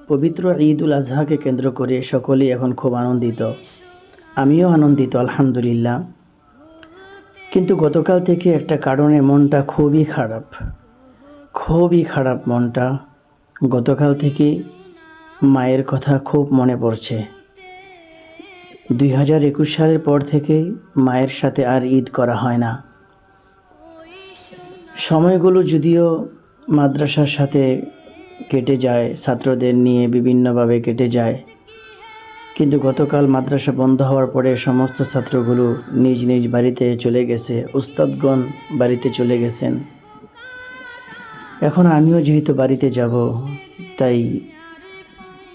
পবিত্র ঈদ উল আজহাকে কেন্দ্র করে সকলেই এখন খুব আনন্দিত। আমিও আনন্দিত আলহামদুলিল্লাহ। কিন্তু গতকাল থেকে একটা কারণে মনটা খুবই খারাপ মনটা। গতকাল থেকে মায়ের কথা খুব মনে পড়ছে। 2021 সালের পর থেকে মায়ের সাথে আর ঈদ করা হয় না। সময়গুলো যদিও মাদ্রাসার সাথে কেটে যায়, ছাত্রদের নিয়ে বিভিন্নভাবে কেটে যায়, কিন্তু গতকাল মাদ্রাসা বন্ধ হওয়ার পরে সমস্ত ছাত্রগুলো নিজ নিজ বাড়িতে চলে গেছে, উস্তাদগণ বাড়িতে চলে গেছেন। এখন আমিও যেহেতু বাড়িতে যাব, তাই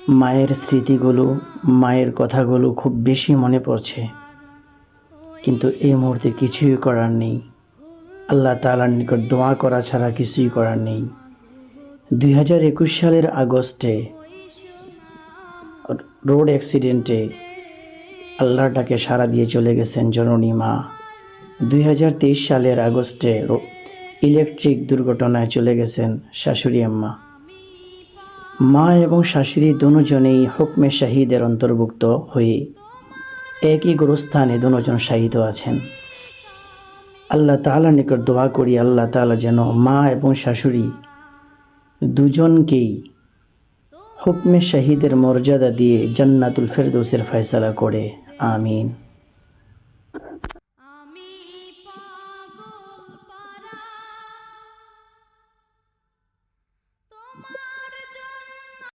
মায়ের স্মৃতিগুলো, মায়ের কথাগুলো খুব বেশি মনে পড়ছে। কিন্তু এই মুহূর্তে কিছুই করার নেই, আল্লাহ তাআলার নিকট দোয়া করা ছাড়া কিছুই করার নেই। 2021 সালের আগস্টে রোড অ্যাক্সিডেন্টে আল্লাহর ডাকে সাড়া দিয়ে চলে গেছেন জননী মা। 2023 সালের আগস্টে ইলেকট্রিক দুর্ঘটনায় চলে গেছেন শাশুড়ি আম্মা। মা এবং শাশুড়ি দুজনেই হুকমে শাহিদের অন্তর্ভুক্ত হয়ে একই গোরস্থানে দুজন শাহিদ আছেন। আল্লাহ তাআলার নিকট দোয়া করি, আল্লাহ তাআলা যেন মা এবং শাশুড়ি দুজনকেই হুকমে শাহিদের মর্যাদা দিয়ে জান্নাতুল ফেরদৌসের ফয়সালা করে। আমিন।